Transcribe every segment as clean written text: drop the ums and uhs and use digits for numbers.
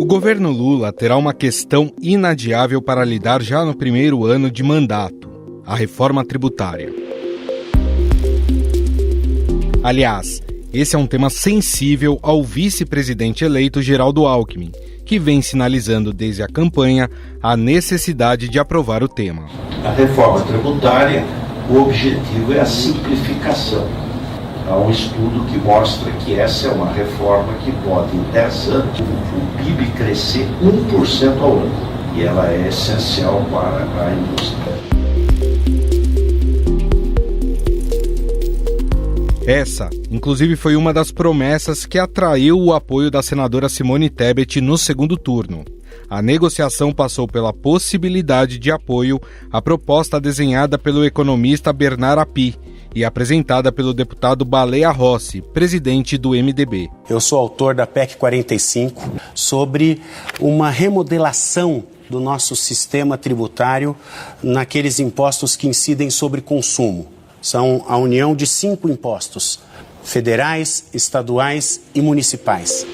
O governo Lula terá uma questão inadiável para lidar já no primeiro ano de mandato: a reforma tributária. Aliás, esse é um tema sensível ao vice-presidente eleito Geraldo Alckmin, que vem sinalizando desde a campanha a necessidade de aprovar o tema. A reforma tributária, o objetivo é a simplificação. Há um estudo que mostra que essa é uma reforma que pode, em 10 anos, o PIB crescer 1% ao ano. E ela é essencial para a indústria. Essa, inclusive, foi uma das promessas que atraiu o apoio da senadora Simone Tebet no segundo turno. A negociação passou pela possibilidade de apoio à proposta desenhada pelo economista Bernard Api e apresentada pelo deputado Baleia Rossi, presidente do MDB. Eu sou autor da PEC 45 sobre uma remodelação do nosso sistema tributário naqueles impostos que incidem sobre consumo. São a união de 5 impostos: federais, estaduais e municipais.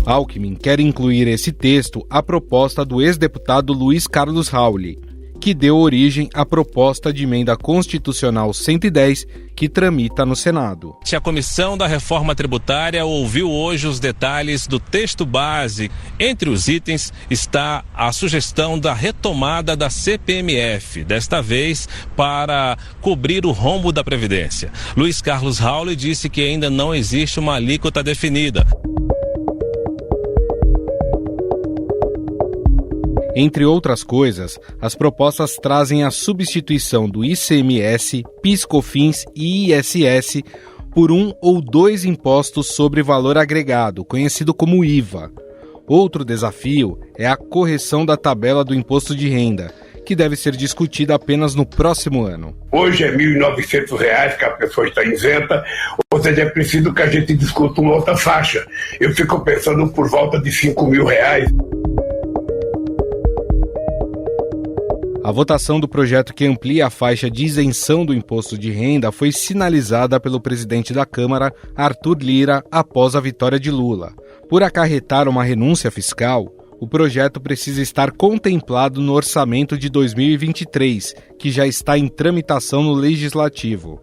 Alckmin quer incluir esse texto à proposta do ex-deputado Luiz Carlos Rauli, que deu origem à proposta de emenda constitucional 110, que tramita no Senado. A Comissão da Reforma Tributária ouviu hoje os detalhes do texto base. Entre os itens está a sugestão da retomada da CPMF, desta vez para cobrir o rombo da Previdência. Luiz Carlos Rauli disse que ainda não existe uma alíquota definida. Entre outras coisas, as propostas trazem a substituição do ICMS, PIS/COFINS e ISS por 1 ou 2 impostos sobre valor agregado, conhecido como IVA. Outro desafio é a correção da tabela do imposto de renda, que deve ser discutida apenas no próximo ano. Hoje é R$ 1.900 que a pessoa está isenta, ou seja, é preciso que a gente discuta uma outra faixa. Eu fico pensando por volta de R$ 5.000. A votação do projeto que amplia a faixa de isenção do imposto de renda foi sinalizada pelo presidente da Câmara, Arthur Lira, após a vitória de Lula. Por acarretar uma renúncia fiscal, o projeto precisa estar contemplado no orçamento de 2023, que já está em tramitação no Legislativo.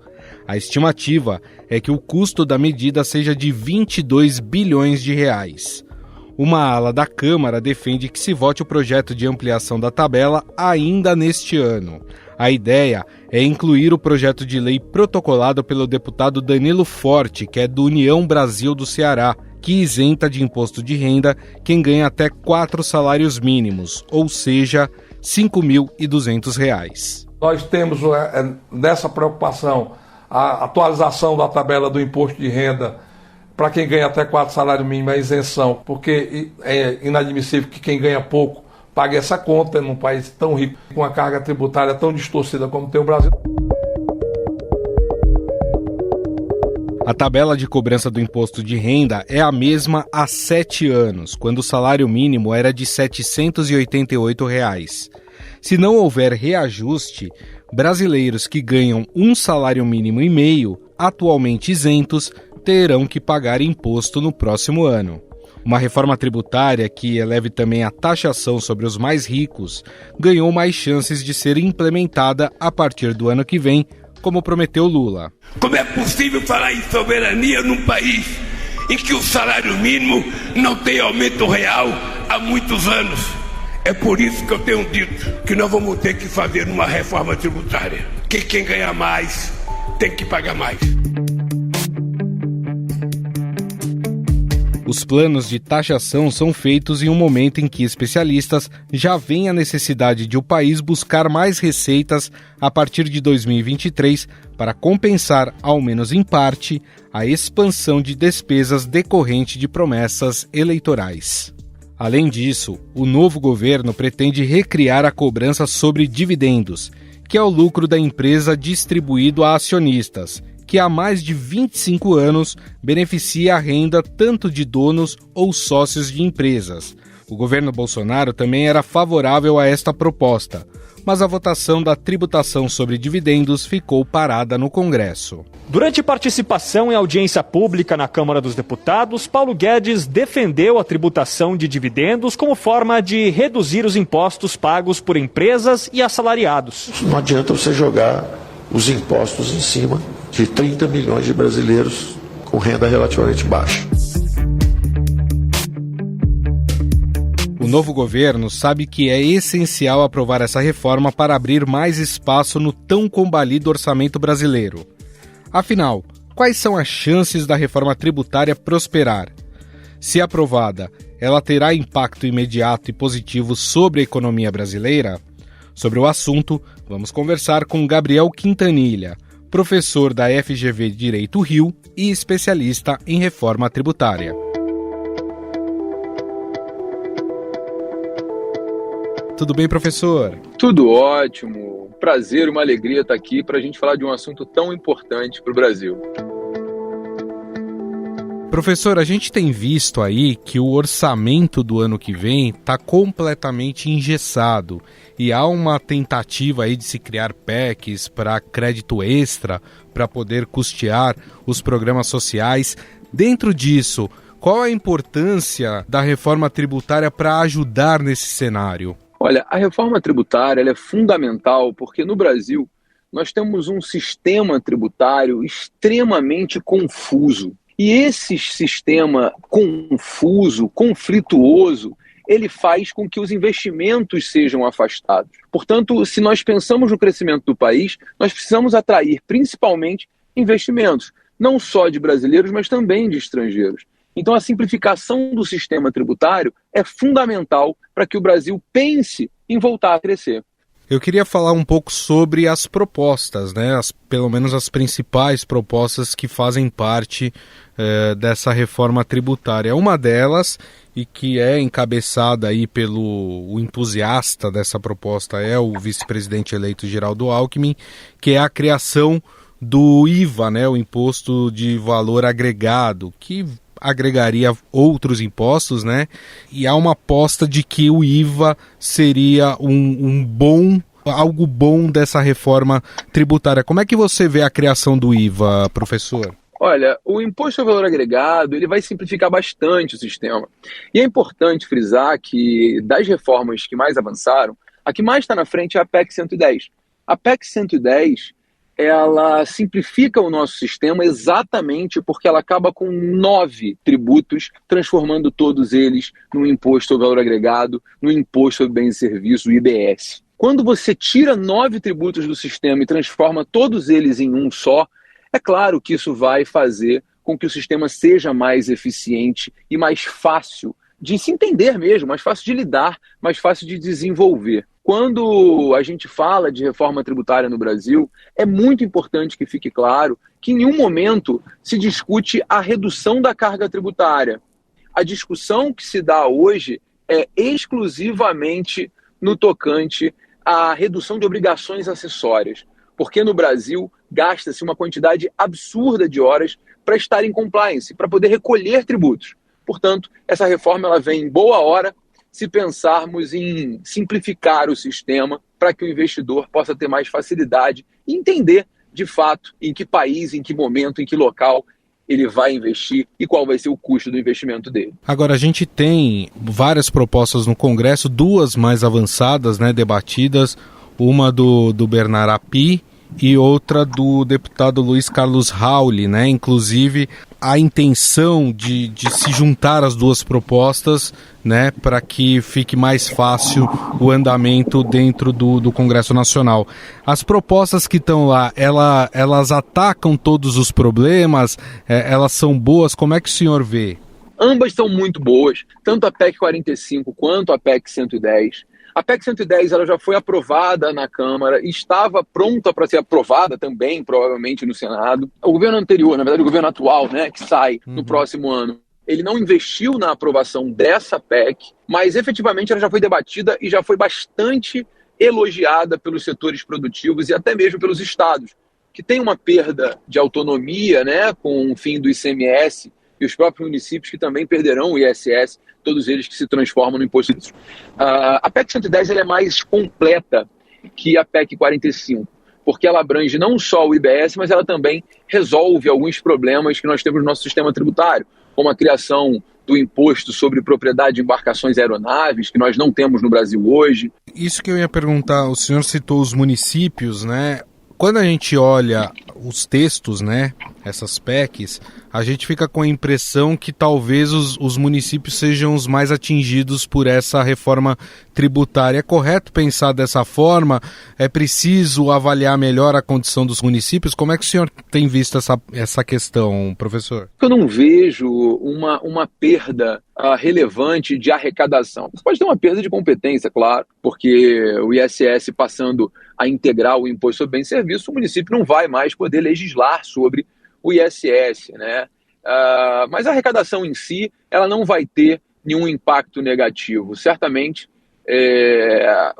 A estimativa é que o custo da medida seja de 22 bilhões de reais. Uma ala da Câmara defende que se vote o projeto de ampliação da tabela ainda neste ano. A ideia é incluir o projeto de lei protocolado pelo deputado Danilo Forte, que é do União Brasil do Ceará, que isenta de imposto de renda quem ganha até 4 salários mínimos, ou seja, R$ 5.200. Nós temos nessa preocupação a atualização da tabela do imposto de renda para quem ganha até 4 salários mínimos, a isenção, porque é inadmissível que quem ganha pouco pague essa conta num país tão rico, com uma carga tributária tão distorcida como tem o Brasil. A tabela de cobrança do imposto de renda é a mesma há 7 anos, quando o salário mínimo era de R$ 788. Se não houver reajuste, brasileiros que ganham 1 salário mínimo e meio, atualmente isentos, terão que pagar imposto no próximo ano. Uma reforma tributária que eleve também a taxação sobre os mais ricos ganhou mais chances de ser implementada a partir do ano que vem, como prometeu Lula. Como é possível falar em soberania num país em que o salário mínimo não tem aumento real há muitos anos? É por isso que eu tenho dito que nós vamos ter que fazer uma reforma tributária, que quem ganha mais tem que pagar mais. Os planos de taxação são feitos em um momento em que especialistas já veem a necessidade de o país buscar mais receitas a partir de 2023 para compensar, ao menos em parte, a expansão de despesas decorrente de promessas eleitorais. Além disso, o novo governo pretende recriar a cobrança sobre dividendos, que é o lucro da empresa distribuído a acionistas, que há mais de 25 anos beneficia a renda tanto de donos ou sócios de empresas. O governo Bolsonaro também era favorável a esta proposta, mas a votação da tributação sobre dividendos ficou parada no Congresso. Durante participação em audiência pública na Câmara dos Deputados, Paulo Guedes defendeu a tributação de dividendos como forma de reduzir os impostos pagos por empresas e assalariados. Não adianta você jogar os impostos em cima de 30 milhões de brasileiros com renda relativamente baixa. O novo governo sabe que é essencial aprovar essa reforma para abrir mais espaço no tão combalido orçamento brasileiro. Afinal, quais são as chances da reforma tributária prosperar? Se aprovada, ela terá impacto imediato e positivo sobre a economia brasileira? Sobre o assunto, vamos conversar com Gabriel Quintanilha, professor da FGV Direito Rio e especialista em reforma tributária. Tudo bem, professor? Tudo ótimo. Prazer, uma alegria estar aqui para a gente falar de um assunto tão importante para o Brasil. Professor, a gente tem visto aí que o orçamento do ano que vem está completamente engessado e há uma tentativa aí de se criar PECs para crédito extra para poder custear os programas sociais. Dentro disso, qual a importância da reforma tributária para ajudar nesse cenário? Olha, a reforma tributária ela é fundamental porque no Brasil nós temos um sistema tributário extremamente confuso. E esse sistema confuso, conflituoso, ele faz com que os investimentos sejam afastados. Portanto, se nós pensamos no crescimento do país, nós precisamos atrair principalmente investimentos, não só de brasileiros, mas também de estrangeiros. Então, a simplificação do sistema tributário é fundamental para que o Brasil pense em voltar a crescer. Eu queria falar um pouco sobre as propostas, né? Pelo menos as principais propostas que fazem parte dessa reforma tributária. Uma delas, e que é encabeçada aí pelo entusiasta dessa proposta, é o vice-presidente eleito Geraldo Alckmin, que é a criação do IVA, né? O Imposto de Valor Agregado, que agregaria outros impostos, né? E há uma aposta de que o IVA seria algo bom dessa reforma tributária. Como é que você vê a criação do IVA, professor? Olha, o Imposto de Valor Agregado ele vai simplificar bastante o sistema. E é importante frisar que das reformas que mais avançaram, a que mais está na frente é a PEC 110. A PEC 110 ela simplifica o nosso sistema exatamente porque ela acaba com 9 tributos, transformando todos eles no Imposto ao Valor Agregado, no Imposto sobre Bens e Serviços, o IBS. Quando você tira 9 tributos do sistema e transforma todos eles em um só, é claro que isso vai fazer com que o sistema seja mais eficiente e mais fácil de se entender mesmo, mais fácil de lidar, mais fácil de desenvolver. Quando a gente fala de reforma tributária no Brasil, é muito importante que fique claro que em nenhum momento se discute a redução da carga tributária. A discussão que se dá hoje é exclusivamente no tocante à redução de obrigações acessórias, porque no Brasil gasta-se uma quantidade absurda de horas para estar em compliance, para poder recolher tributos. Portanto, essa reforma ela vem em boa hora, se pensarmos em simplificar o sistema para que o investidor possa ter mais facilidade e entender, de fato, em que país, em que momento, em que local ele vai investir e qual vai ser o custo do investimento dele. Agora, a gente tem várias propostas no Congresso, duas mais avançadas, né, debatidas, uma do Bernard Api e outra do deputado Luiz Carlos Rauli, né? Inclusive a intenção de se juntar as duas propostas, né, para que fique mais fácil o andamento dentro do Congresso Nacional. As propostas que estão lá, elas atacam todos os problemas? Elas são boas? Como é que o senhor vê? Ambas são muito boas, tanto a PEC 45 quanto a PEC 110. A PEC 110 ela já foi aprovada na Câmara e estava pronta para ser aprovada também, provavelmente, no Senado. O governo anterior, na verdade o governo atual, né, que sai no próximo ano, ele não investiu na aprovação dessa PEC, mas efetivamente ela já foi debatida e já foi bastante elogiada pelos setores produtivos e até mesmo pelos estados, que tem uma perda de autonomia, né, com o fim do ICMS, e os próprios municípios que também perderão o ISS, todos eles que se transformam no imposto. A PEC 110 ela é mais completa que a PEC 45, porque ela abrange não só o IBS, mas ela também resolve alguns problemas que nós temos no nosso sistema tributário, como a criação do imposto sobre propriedade de embarcações aeronaves, que nós não temos no Brasil hoje. Isso que eu ia perguntar, o senhor citou os municípios, né? Quando a gente olha os textos, né, essas PECs, a gente fica com a impressão que talvez os municípios sejam os mais atingidos por essa reforma tributária. É correto pensar dessa forma? É preciso avaliar melhor a condição dos municípios? Como é que o senhor tem visto essa questão, professor? Eu não vejo uma perda relevante de arrecadação. Você pode ter uma perda de competência, claro, porque o ISS passando a integrar o Imposto sobre Bens e Serviços, o município não vai mais poder legislar sobre o ISS, né? Mas a arrecadação em si, ela não vai ter nenhum impacto negativo. Certamente,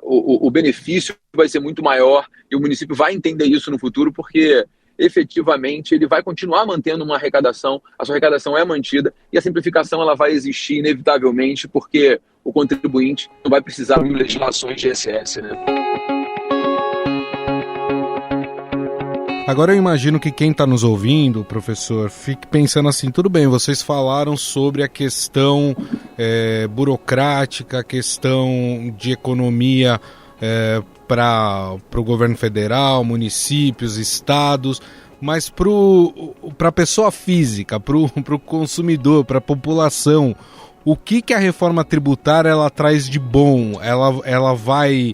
o benefício vai ser muito maior e o município vai entender isso no futuro, porque efetivamente ele vai continuar mantendo uma arrecadação, a sua arrecadação é mantida e a simplificação ela vai existir inevitavelmente, porque o contribuinte não vai precisar de legislações de ISS, né? Agora eu imagino que quem está nos ouvindo, professor, fique pensando assim, tudo bem, vocês falaram sobre a questão burocrática, a questão de economia para o governo federal, municípios, estados, mas para a pessoa física, para o consumidor, para a população, o que a reforma tributária ela traz de bom? Ela vai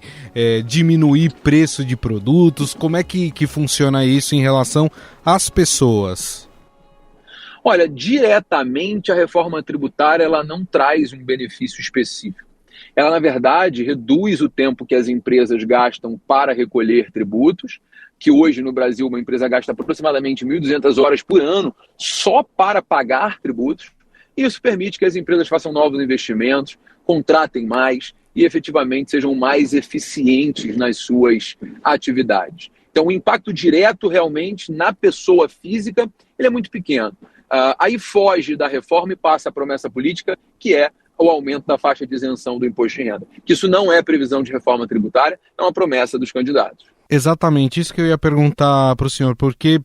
diminuir preço de produtos? Como é que funciona isso em relação às pessoas? Olha, diretamente a reforma tributária ela não traz um benefício específico. Ela, na verdade, reduz o tempo que as empresas gastam para recolher tributos, que hoje no Brasil uma empresa gasta aproximadamente 1.200 horas por ano só para pagar tributos. Isso permite que as empresas façam novos investimentos, contratem mais e efetivamente sejam mais eficientes nas suas atividades. Então, o impacto direto realmente na pessoa física ele é muito pequeno. Aí foge da reforma e passa a promessa política, que é o aumento da faixa de isenção do imposto de renda. Que isso não é previsão de reforma tributária, é uma promessa dos candidatos. Exatamente, isso que eu ia perguntar para o senhor, porque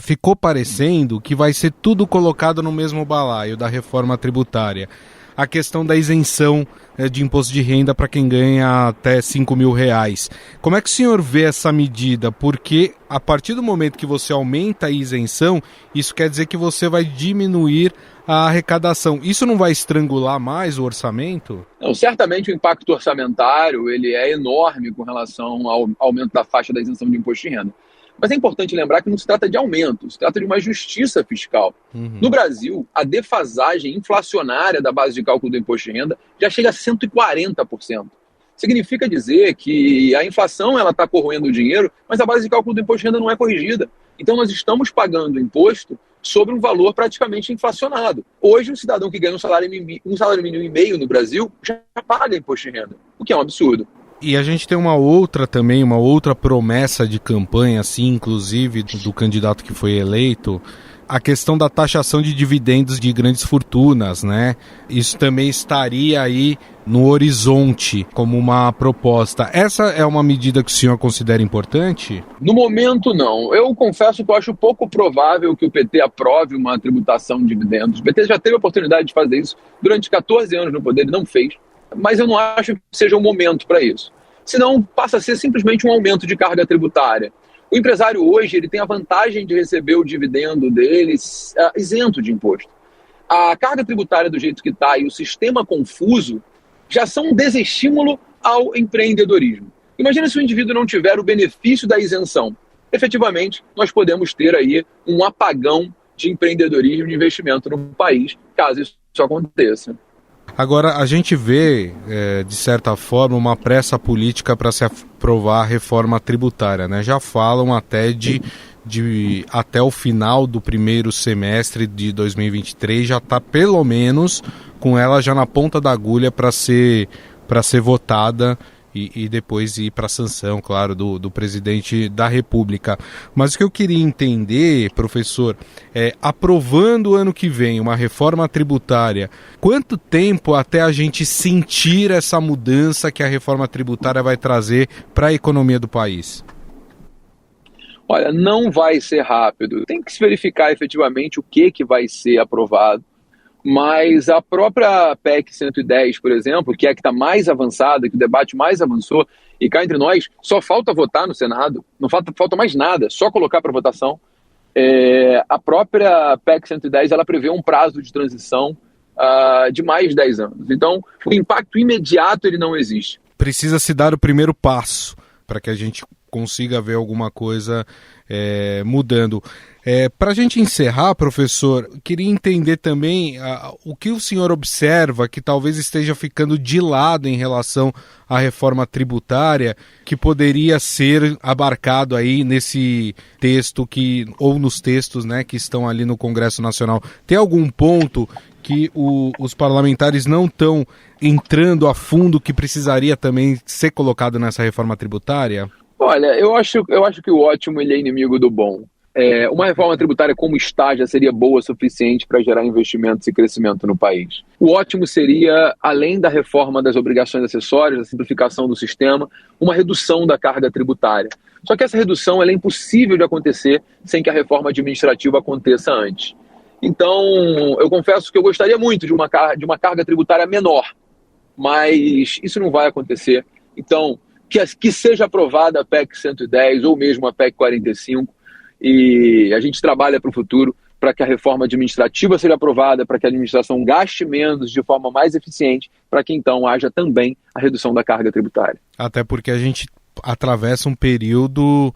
ficou parecendo que vai ser tudo colocado no mesmo balaio da reforma tributária. A questão da isenção de imposto de renda para quem ganha até R$5.000. Como é que o senhor vê essa medida? Porque a partir do momento que você aumenta a isenção, isso quer dizer que você vai diminuir a arrecadação. Isso não vai estrangular mais o orçamento? Não, certamente o impacto orçamentário ele é enorme com relação ao aumento da faixa da isenção de imposto de renda. Mas é importante lembrar que não se trata de aumento, se trata de uma justiça fiscal. Uhum. No Brasil, a defasagem inflacionária da base de cálculo do imposto de renda já chega a 140%. Significa dizer que a inflação está corroendo o dinheiro, mas a base de cálculo do imposto de renda não é corrigida. Então nós estamos pagando imposto sobre um valor praticamente inflacionado. Hoje, um cidadão que ganha um salário mínimo e meio no Brasil já paga imposto de renda, o que é um absurdo. E a gente tem uma outra promessa de campanha, assim, inclusive do candidato que foi eleito, a questão da taxação de dividendos de grandes fortunas, né? Isso também estaria aí no horizonte como uma proposta. Essa é uma medida que o senhor considera importante? No momento, não. Eu confesso que eu acho pouco provável que o PT aprove uma tributação de dividendos. O PT já teve a oportunidade de fazer isso durante 14 anos no poder e não fez. Mas eu não acho que seja o momento para isso. Senão passa a ser simplesmente um aumento de carga tributária. O empresário hoje ele tem a vantagem de receber o dividendo dele isento de imposto. A carga tributária do jeito que está e o sistema confuso já são um desestímulo ao empreendedorismo. Imagina se o indivíduo não tiver o benefício da isenção. Efetivamente, nós podemos ter aí um apagão de empreendedorismo e de investimento no país, caso isso aconteça. Agora, a gente vê, de certa forma, uma pressa política para se aprovar a reforma tributária, né? Já falam até de até o final do primeiro semestre de 2023, já está pelo menos com ela já na ponta da agulha para ser votada e depois ir para a sanção, claro, do presidente da República. Mas o que eu queria entender, professor, aprovando ano que vem uma reforma tributária, quanto tempo até a gente sentir essa mudança que a reforma tributária vai trazer para a economia do país? Olha, não vai ser rápido. Tem que se verificar efetivamente o que vai ser aprovado. Mas a própria PEC 110, por exemplo, que é a que está mais avançada, que o debate mais avançou, e cá entre nós, só falta votar no Senado, não falta mais nada, só colocar para votação. A própria PEC 110, ela prevê um prazo de transição de mais de 10 anos. Então, o impacto imediato ele não existe. Precisa se dar o primeiro passo para que a gente consiga ver alguma coisa mudando. Para a gente encerrar, professor, queria entender também o que o senhor observa que talvez esteja ficando de lado em relação à reforma tributária, que poderia ser abarcado aí nesse texto ou nos textos, né, que estão ali no Congresso Nacional. Tem algum ponto que os parlamentares não estão entrando a fundo que precisaria também ser colocado nessa reforma tributária? Olha, eu acho que o ótimo ele é inimigo do bom. Uma reforma tributária como está já seria boa o suficiente para gerar investimentos e crescimento no país. O ótimo seria, além da reforma das obrigações acessórias, da simplificação do sistema, uma redução da carga tributária. Só que essa redução ela é impossível de acontecer sem que a reforma administrativa aconteça antes. Então, eu confesso que eu gostaria muito de uma carga tributária menor, mas isso não vai acontecer. Então, que seja aprovada a PEC 110 ou mesmo a PEC 45, e a gente trabalha para o futuro para que a reforma administrativa seja aprovada, para que a administração gaste menos de forma mais eficiente, para que então haja também a redução da carga tributária. Até porque a gente atravessa um período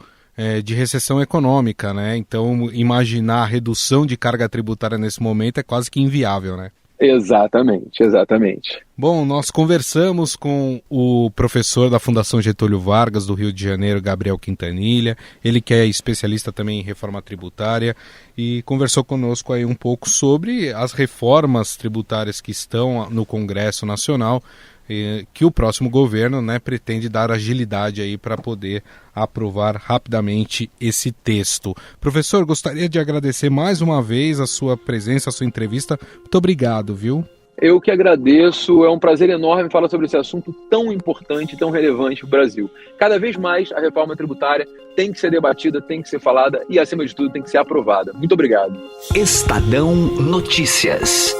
de recessão econômica, né? Então imaginar a redução de carga tributária nesse momento é quase que inviável, né? Exatamente. Bom, nós conversamos com o professor da Fundação Getúlio Vargas do Rio de Janeiro, Gabriel Quintanilha, ele que é especialista também em reforma tributária e conversou conosco aí um pouco sobre as reformas tributárias que estão no Congresso Nacional, que o próximo governo, né, pretende dar agilidade aí para poder aprovar rapidamente esse texto. Professor, gostaria de agradecer mais uma vez a sua presença, a sua entrevista. Muito obrigado, viu? Eu que agradeço, é um prazer enorme falar sobre esse assunto tão importante, tão relevante para o Brasil. Cada vez mais a reforma tributária tem que ser debatida, tem que ser falada e, acima de tudo, tem que ser aprovada. Muito obrigado. Estadão Notícias.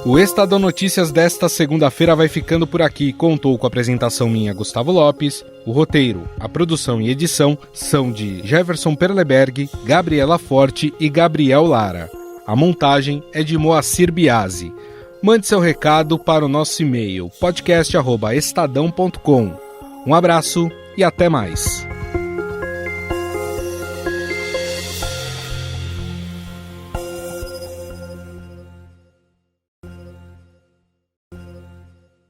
O Estadão Notícias desta segunda-feira vai ficando por aqui. Contou com a apresentação minha, Gustavo Lopes. O roteiro, a produção e edição são de Jefferson Perleberg, Gabriela Forte e Gabriel Lara. A montagem é de Moacir Biasi. Mande seu recado para o nosso e-mail podcast@estadão.com. Um abraço e até mais.